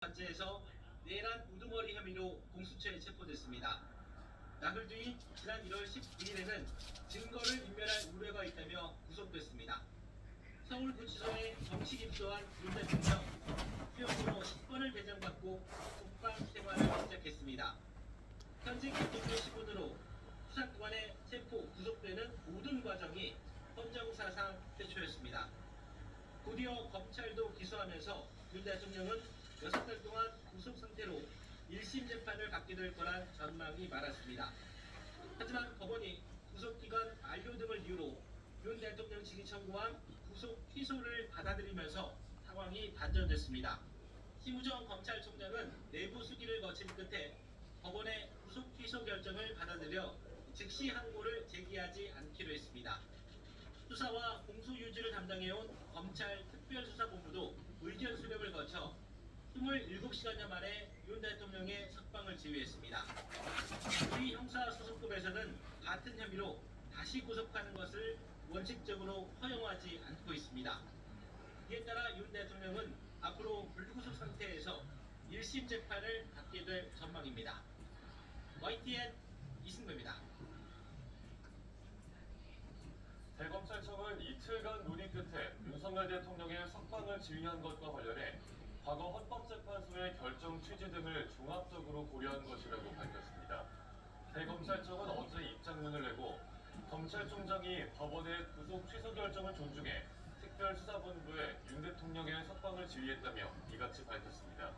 단체에서 내란 우두머리 혐의로 공수처에 체포됐습니다. 나흘 뒤인 지난 1월 19일에는 증거를 인멸할 우려가 있다며 구속됐습니다. 서울구치소에 정식 입소한 윤 대통령, 수용으로 10번을 배정받고 국방 생활을 시작했습니다. 현직 대통령 신분으로 수사기관에 체포, 구속되는 모든 과정이 헌정사상 최초였습니다. 곧이어 검찰도 기소하면서 윤 대통령은 6달 동안 구속 상태로 1심 재판을 받게 될 거란 전망이 많았습니다. 하지만 법원이 구속기간 만료 등을 이유로 윤 대통령 측이 청구한 구속 취소를 받아들이면서 상황이 반전됐습니다. 심우정 검찰총장은 내부 수기를 거친 끝에 법원의 구속 취소 결정을 받아들여 즉시 항고를 제기하지 않기로 했습니다. 수사와 공소 유지를 담당해온 검찰 특별수사본부도 의견 수렴을 거쳐 27시간여 만에 윤 대통령의 석방을 지휘했습니다. 우리 형사소송법에서는 같은 혐의로 다시 구속하는 것을 원칙적으로 허용하지 않고 있습니다. 이에 따라 윤 대통령은 앞으로 불구속 상태에서 1심 재판을 받게 될 전망입니다. YTN 이승배입니다. 대검찰청은 이틀간 논의 끝에 윤석열 대통령의 석방을 지휘한 것과 관련해 과거 헌법재판소의 결정 취지 등을 종합적으로 고려한 것이라고 밝혔습니다. 대검찰청은 어제 입장문을 내고 검찰총장이 법원의 구속 취소 결정을 존중해 특별수사본부에 윤 대통령의 석방을 지휘했다며 이같이 밝혔습니다.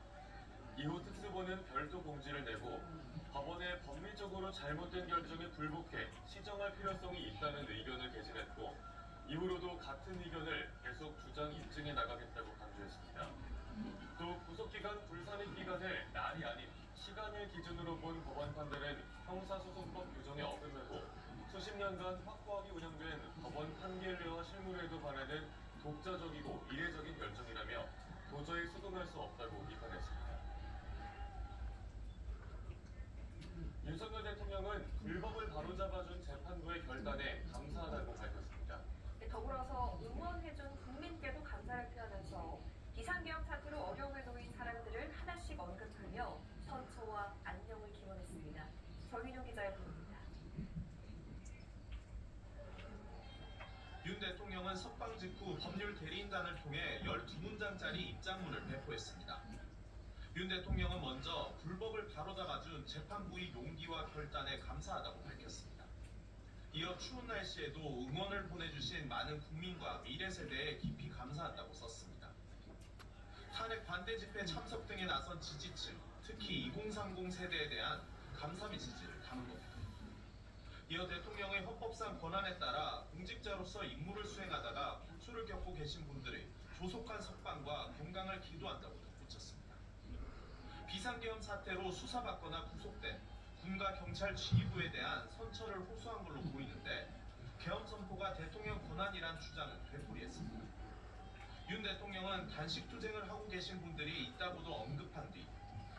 이후 특수본은 별도 공지를 내고 법원의 법리적으로 잘못된 결정에 불복해 시정할 필요성이 있다는 의견을 개진했고, 이후로도 같은 의견을 계속 주장 입증해 나가겠다고 강조했습니다. 또 구속기간 불산입 기간을 날이 아닌 시간을 기준으로 본 법원 판단은 형사소송법 규정에 어긋나고 수십 년간 확고하게 운영된 법원 판결례와 실무에도 반하는 독자적이고 이례적인 결정이라며 도저히 수긍할 수 없다고 비판했습니다. 윤석열 대통령은 불법을 바로잡아준 재판부의 결단에 감사하다고 밝혔습니다. 더불어서 응원해준 국민께도 감사를 표하면서 비상계엄 사태로 어려움에 놓인 사람들을 하나씩 언급하며 선처와 안녕을 기원했습니다. 정인용 기자의 보도입니다. 윤 대통령은 석방 직후 법률 대리인단을 통해 12문장짜리 입장문을 배포했습니다. 윤 대통령은 먼저 불법을 바로잡아준 재판부의 용기와 결단에 감사하다고 밝혔습니다. 이어 추운 날씨에도 응원을 보내주신 많은 국민과 미래 세대에 깊이 감사한다고 썼습니다. 탄핵 반대 집회 참석 등에 나선 지지층, 특히 2030 세대에 대한 감사의 지지를 담은 겁니다. 이어 대통령의 헌법상 권한에 따라 공직자로서 임무를 수행하다가 고초를 겪고 계신 분들의 조속한 석방과 건강을 기도한다고 덧붙였습니다. 비상계엄 사태로 수사받거나 구속된 군과 경찰 지휘부에 대한 선처를 호소한 걸로 보이는데, 계엄 선포가 대통령 권한이란 주장은 되풀이했습니다. 윤 대통령은 단식 투쟁을 하고 계신 분들이 있다고도 언급한 뒤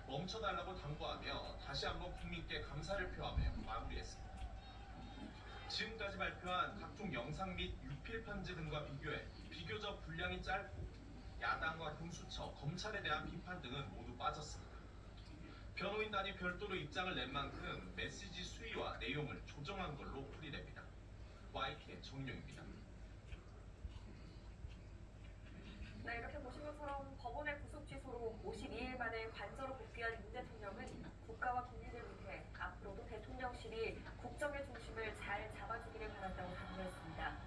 멈춰달라고 당부하며 다시 한번 국민께 감사를 표하며 마무리했습니다. 지금까지 발표한 각종 영상 및 유필 편지 등과 비교해 비교적 분량이 짧고 야당과 공수처, 검찰에 대한 비판 등은 모두 빠졌습니다. 변호인단이 별도로 입장을 낸 만큼 메시지 수위와 내용을 조정한 걸로 풀이됩니다. YTN 정인용입니다. 네, 이렇게 보신 것처럼 법원의 구속 취소로 52일 만에 관저로 복귀한 윤 대통령은 국가와 국민을 위해 앞으로도 대통령실이 국정의 중심을 잘 잡아주기를 바란다고 강조했습니다.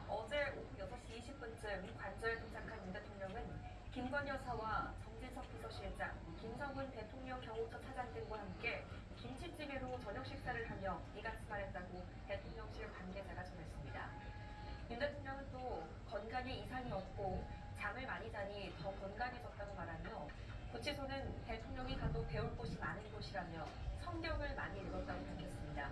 어제 오후 6시 20분쯤 관저에 도착한 윤 대통령은 김건희 여사와 정진석 비서실장, 김성훈 대통령 경호처 차장 등과 함께 김치찌개로 저녁 식사를 하며 이같이 말했다고 대통령실 관계자가 전했습니다. 윤 대통령은 또 건강에 이상이 없고 잠을 많이 자니 더 건강해졌다고 말하며, 구치소는 대통령이 가도 배울 곳이 많은 곳이라며 성경을 많이 읽었다고 밝혔습니다.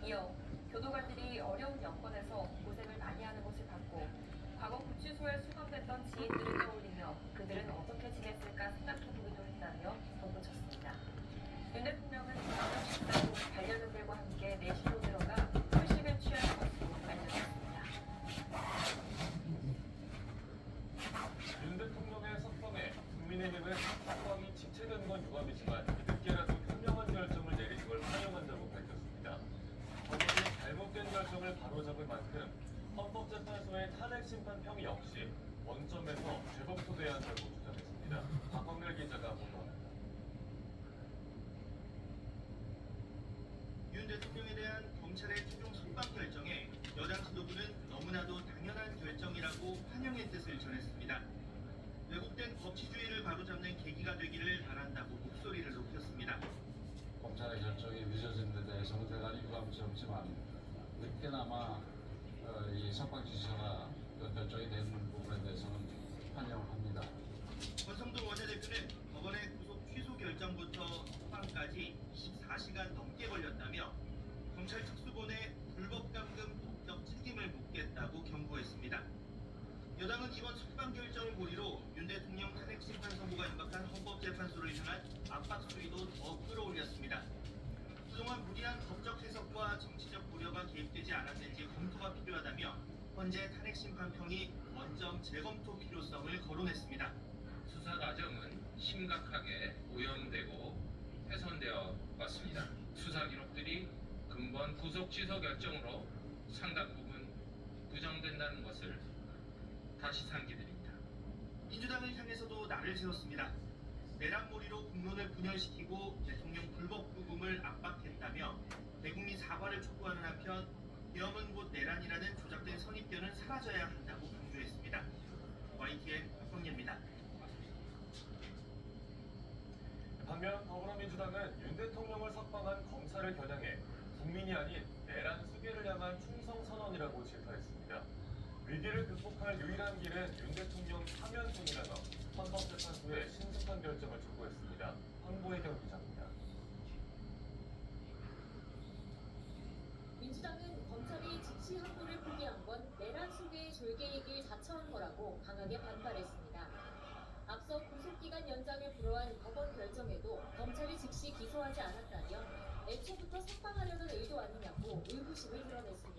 이어 교도관들이 어려운 여건에서 고생을 많이 하는 것을 봤고 과거 구치소에 수감됐던 지인들을 떠올리며 그들은 어떻게 지냈을까 생각해보기도 했다며 덧붙였습니다. 윤 대통령은 저녁 식사로 반려견들과 함께 내실로 들어가 휴식을 취하는 것으로 알려졌습니다. 윤 대통령의 석방에 국민의힘은 석방이 쟁취된 건 유감이지만 늦게라도 현명한 결정을 내린 걸 환영한다고 밝혔습니다. 법원이 잘못된 결정을 바로잡을 만큼 헌법재판소의 탄핵 심판 평 역시 원점에서 재검토돼야 한다고 주장했습니다. 박광렬 기자가 보도합니다. 윤 대통령에 대한 검찰의 최종 석방 결정에 여당 지도부는 너무나도 당연한 결정이라고 환영의 뜻을 전했습니다. 왜곡된 법치주의를 바로잡는 계기가 되기를 바란다고 목소리를 높였습니다. 검찰의 결정이 늦어진 데 대해서는 대단히 유감스럽지만 늦게나마 이 석방 지시가 결정이 된 부분에 대해서는 환영합니다. 권성동 원내대표는 법원의 구속 취소 결정부터 석방까지 24시간 넘게 걸렸다며 검찰 특수본에 불법 감금 법적 책임을 묻겠다고 경고했습니다. 여당은 이번 석방 결정을 고리로 윤 대통령 탄핵 심판 선고가 임박한 헌법재판소를 향한 압박 수위도 더 끌어올렸습니다. 그동안 무리한 법적 해석과 정치적 고려가 개입되지 않았는지 검토가 필요하다며 현재 탄핵 심판평이 원점 재검토 필요성을 거론했습니다. 수사 과정은 심각하게 오염되고 훼손되어 왔습니다. 수사 기록들이 근본 구속 취소 결정으로 상당 부분 부정된다는 것을 다시 상기드립니다. 민주당을 향해서도 날을 세웠습니다. 내란몰이로 국론을 분열시키고 대통령 불법 구금을 압박했다며 대국민 사과를 촉구하는 한편 계엄은 곧 내란이라는 조작된 선입견은 사라져야 한다고 강조했습니다. YTN 박광예입니다. 반면 더불어민주당은 윤 대통령을 석방한 검찰을 겨냥해 국민이 아닌 내란 수괴를 향한 충성 선언이라고 질타했습니다. 위기를 극복할 유일한 길은 윤 대통령 파면송이라며 헌법재판소의 신속한 결정을 촉구했습니다. 황보혜경 기자입니다. 민주당은 검찰이 즉시 항고를 포기한 건 내란 수괴의 졸개의 길 자처한 거라고 강하게 반발했습니다. 앞서 구속기간 연장을 불허한 법원 결정에도 검찰이 즉시 기소하지 않았다며 애초부터 석방하려는 의도 아니냐고 의구심을 드러냈습니다.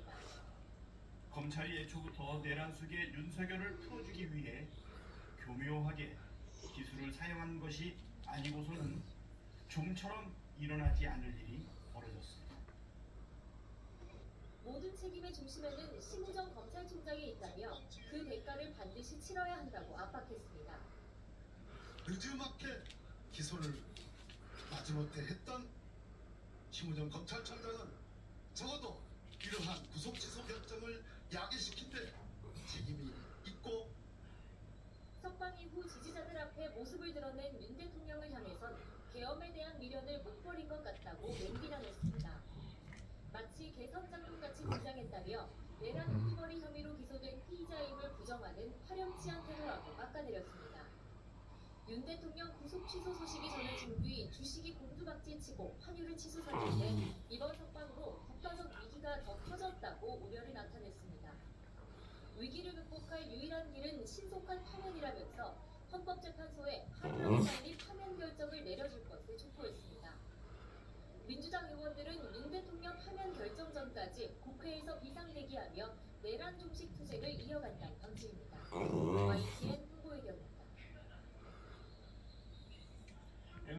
검찰이 애초부터 내란 수괴 윤석열을 풀어주기 위해 교묘하게 기술을 사용한 것이 아니고서는 좀처럼 일어나지 않을 일이 벌어졌습니다. 모든 책임의 중심에는 심우정 검찰총장이 있다며 그 대가를 반드시 치러야 한다고 압박했습니다. 늦지막게 기소를 마지못해 했던 심우정 검찰총장은 적어도 이러한 구속취소 결정을 야기시킨 데 책임이 있고 석방 이후 지지자들 앞에 모습을 드러낸 윤 대통령을 향해선 계엄에 대한 미련을 못 버린 것 같다고 맹비난했습니다. 마치 개선장군같이 등장했다며 내란 우두머리 혐의로 기소된 피의자임을 부정하는 파렴치한 태도라고 깎아내렸습니다. 윤 대통령 구속 취소 소식이 전해진 뒤 주식이 곤두박질치고 환율을 치솟았는데 이번 석방으로 국가적 위기가 더 커졌다고 우려를 나타냈습니다. 위기를 극복할 유일한 길은 신속한 파면이라면서 헌법재판소에 하루라도 빨리 파면 결정을 내려줄 것을 촉구했습니다. 민주당 의원들은 윤 대통령 파면 결정 전까지 국회에서 비상대기하며 내란 종식 투쟁을 이어간다는 방침입니다. YTN